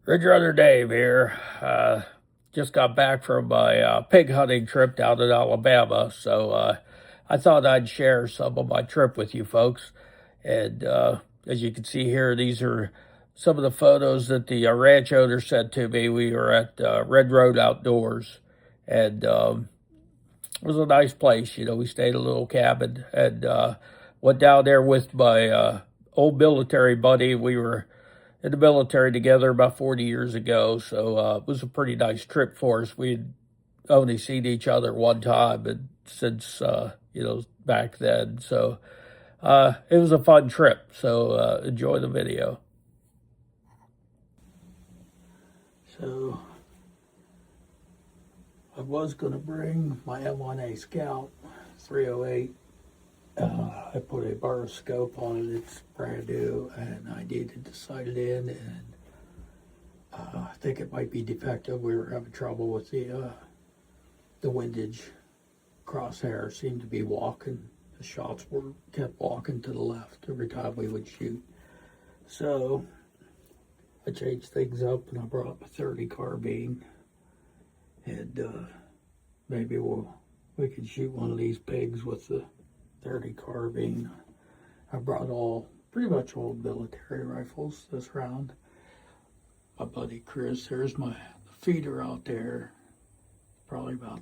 Ridge Runner Dave here. Just got back from my pig hunting trip down in Alabama, so I thought I'd share some of my trip with you folks. And as you can see here, these are some of the photos that the ranch owner sent to me. We were at Red Road Outdoors, and it was a nice place. We stayed in a little cabin and went down there with my old military buddy. We were in the military together about 40 years ago, so it was a pretty nice trip for us. We'd only seen each other one time and since back then, so it was a fun trip. So enjoy the video. So I was going to bring my M1A Scout 308. I put a baroscope on it. It's brand new, and I needed to sight it in, and I think it might be defective. We were having trouble with the windage. Crosshair seemed to be walking. The shots kept walking to the left every time we would shoot. So I changed things up, and I brought my 30 carbine, and maybe we could shoot one of these pigs with the 30 carbine. I brought pretty much old military rifles this round. My buddy Chris, there's my feeder out there, probably about,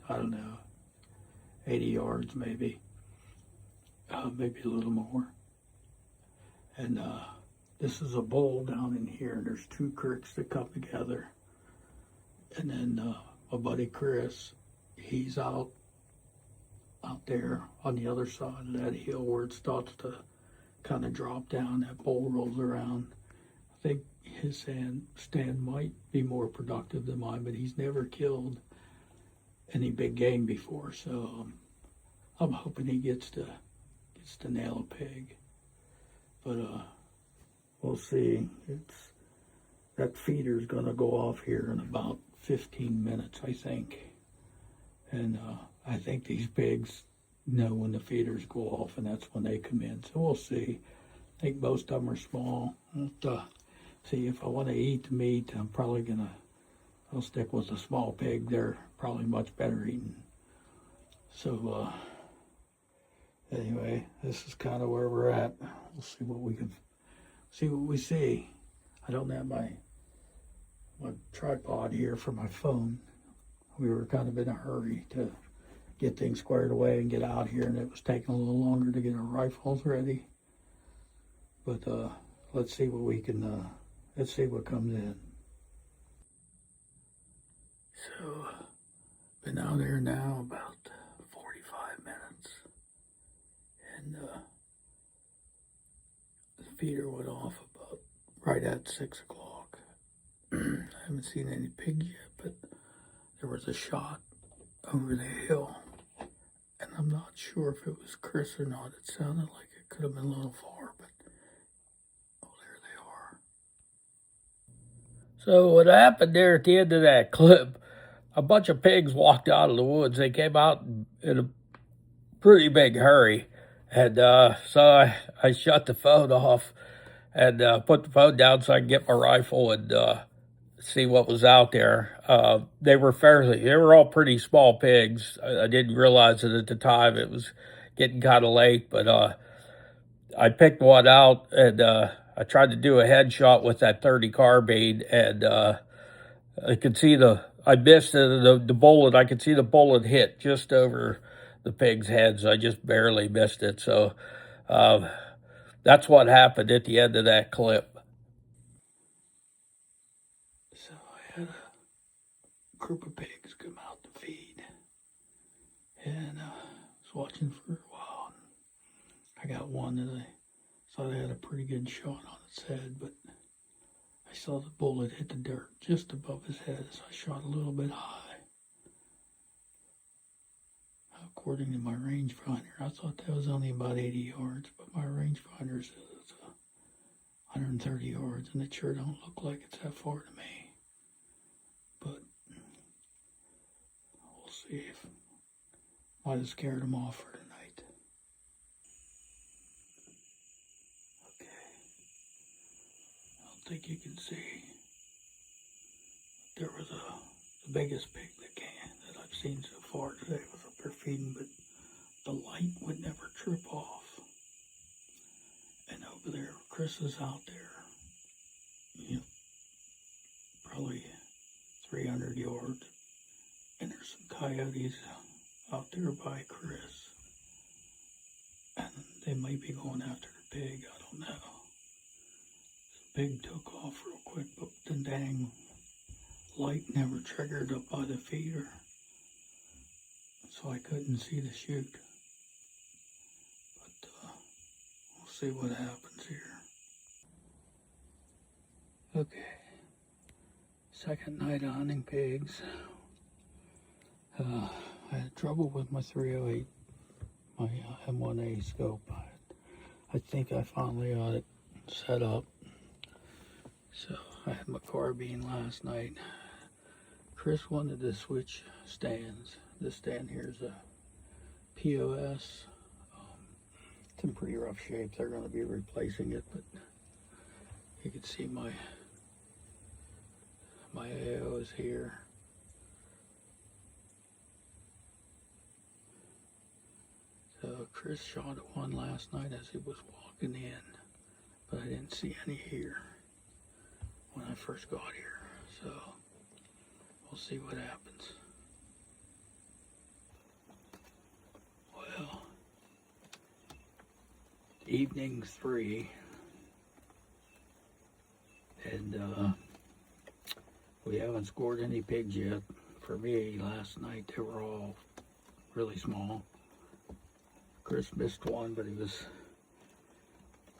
I don't know, 80 yards maybe a little more. And this is a bowl down in here, and there's two creeks that come together. And then my buddy Chris, he's out there on the other side of that hill where it starts to kind of drop down. That bowl rolls around. I think his stand might be more productive than mine, but he's never killed any big game before, so I'm hoping he gets to nail a pig. But we'll see. That feeder's gonna go off here in about 15 minutes, I think. And I think these pigs know when the feeders go off, and that's when they come in. So we'll see. I think most of them are small. I'll see if I want to eat the meat. I'll stick with a small pig. They're probably much better eating. So anyway, this is kind of where we're at. We'll see what we see. I don't have my tripod here for my phone. We were kind of in a hurry to get things squared away and get out here, and it was taking a little longer to get our rifles ready. But let's see what comes in. So, been out here now about 45 minutes, and the feeder went off about right at 6 o'clock. I haven't seen any pigs yet, but there was a shot over the hill, and I'm not sure if it was Chris or not. It sounded like it could have been a little far, but oh, there they are. So what happened there at the end of that clip, a bunch of pigs walked out of the woods. They came out in a pretty big hurry, and so I shut the phone off and put the phone down so I could get my rifle and see what was out there. They were all pretty small pigs. I didn't realize it at the time. It was getting kind of late, but I picked one out, and I tried to do a headshot with that 30 carbine, and I missed the bullet. I could see the bullet hit just over the pig's heads. I just barely missed it. So that's what happened at the end of that clip. So I had a group of pigs come out to feed, and I was watching for a while. I got one that I thought I had a pretty good shot on its head, but I saw the bullet hit the dirt just above his head, so I shot a little bit high. According to my rangefinder, I thought that was only about 80 yards, but my rangefinder says it's 130 yards, and it sure don't look like it's that far to me. But we'll see if might have scared them off for tonight. Okay. I don't think you can see. the biggest pig that I've seen so far today was up there feeding, but the light would never trip off. And over there, Chris is out there, you know, probably 300 yards, and there's some coyotes out there by Chris, and they might be going after the pig, I don't know. The pig took off real quick, but the dang light never triggered up by the feeder, so I couldn't see the chute. But we'll see what happens here. Okay, second night of hunting pigs. I had trouble with my 308, my M1A scope. I think I finally got it set up. So I had my carbine last night. Chris wanted to switch stands. This stand here is a POS. It's in pretty rough shape. They're going to be replacing it, but you can see my AO is here. So Chris shot one last night as he was walking in, but I didn't see any here when I first got here. So we'll see what happens. Well, evening 3, and we haven't scored any pigs yet. For me, last night they were all really small. Chris missed one, but he was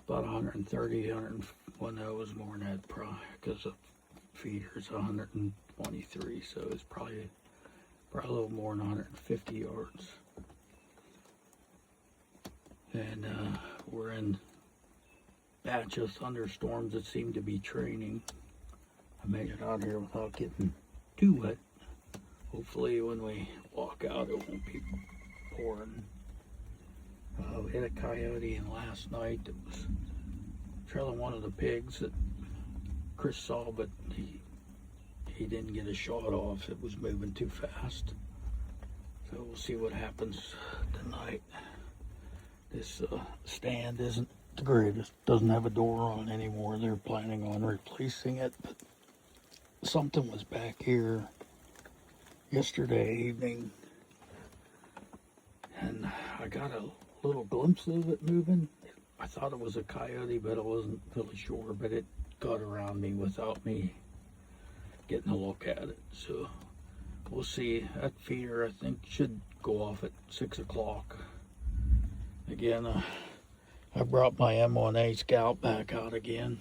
about 130, 101. That was more than that, probably, because the feeder's 123, so it's probably a little more than 150 yards. And we're in batch of thunderstorms that seem to be training. I made it out here without getting too wet. Hopefully when we walk out it won't be pouring. We had a coyote in last night that was trailing one of the pigs that Chris saw, but he didn't get a shot off. It was moving too fast. So we'll see what happens tonight. This stand isn't the greatest. Doesn't have a door on it anymore. They're planning on replacing it, but something was back here yesterday evening, and I got a little glimpse of it moving. I thought it was a coyote, but I wasn't really sure, but it got around me without me getting a look at it. So we'll see. That feeder, I think, should go off at 6 o'clock. Again, I brought my M1A Scout back out again.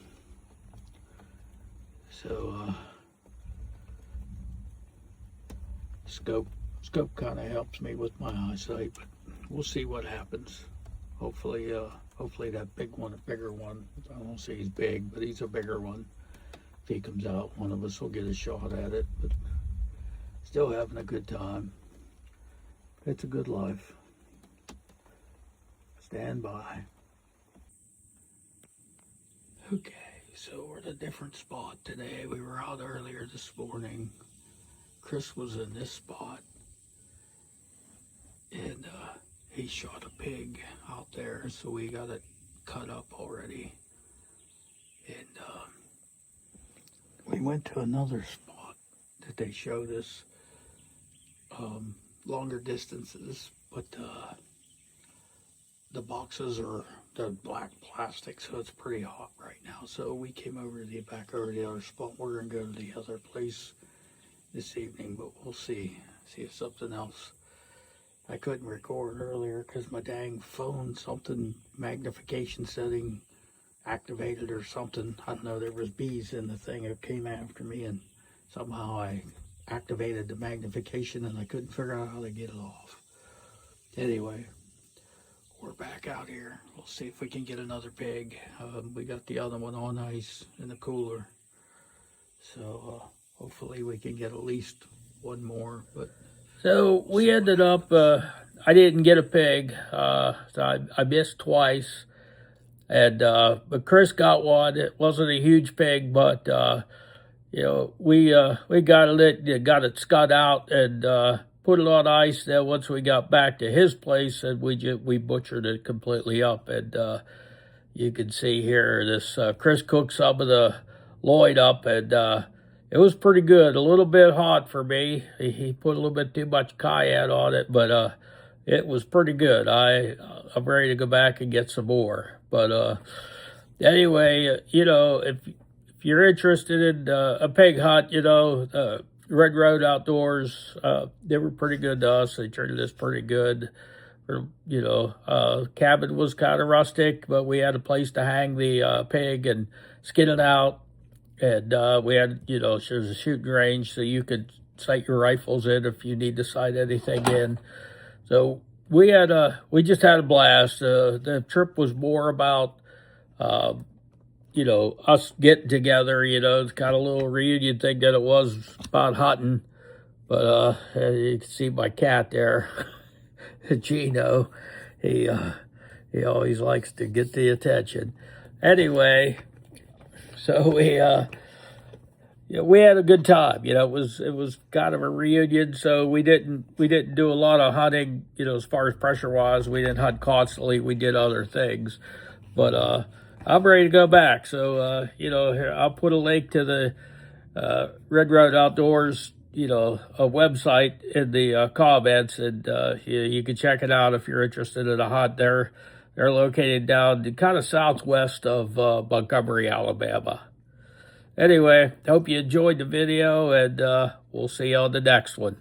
So scope kind of helps me with my eyesight, but we'll see what happens. Hopefully that bigger one, I don't say he's big, but he's a bigger one. If he comes out, one of us will get a shot at it, but still having a good time. It's a good life. Stand by. Okay, so we're at a different spot today. We were out earlier this morning. Chris was in this spot, and he shot a pig out there, so we got it cut up already. And we went to another spot that they showed us, longer distances, but the boxes are the black plastic, so it's pretty hot right now. So we came back over to the other spot. We're gonna go to the other place this evening, but we'll see if something else. I couldn't record earlier because my dang phone, something magnification setting activated or something. I don't know, there was bees in the thing. It came after me, and somehow I activated the magnification and I couldn't figure out how to get it off. Anyway, we're back out here. We'll see if we can get another pig. We got the other one on ice in the cooler, so hopefully we can get at least one more. But so we ended up, I didn't get a pig, so I missed twice, and but Chris got one. It wasn't a huge pig, but you know, we got it scud out and put it on ice. Then once we got back to his place, and we butchered it completely up. And you can see here this Chris cooked some of the loin up, and it was pretty good. A little bit hot for me. He put a little bit too much cayenne on it, but it was pretty good. I'm ready to go back and get some more. But anyway, you know, if you're interested in a pig hunt, you know, Red Road Outdoors, they were pretty good to us. They treated us pretty good. You know, cabin was kind of rustic, but we had a place to hang the pig and skin it out. And we had, you know, there's a shooting range, so you could sight your rifles in if you need to sight anything in. So we just had a blast. The trip was more about, you know, us getting together. You know, it's kind of a little reunion thing that it was about hunting. But you can see my cat there, Gino. He always likes to get the attention. Anyway, so we had a good time. You know, it was kind of a reunion. So we didn't do a lot of hunting. You know, as far as pressure wise, we didn't hunt constantly. We did other things, but I'm ready to go back. So you know, here, I'll put a link to the Red Road Outdoors, you know, a website in the comments, and you can check it out if you're interested in a hunt. They're located down kind of southwest of Montgomery, Alabama. Anyway, hope you enjoyed the video, and we'll see you on the next one.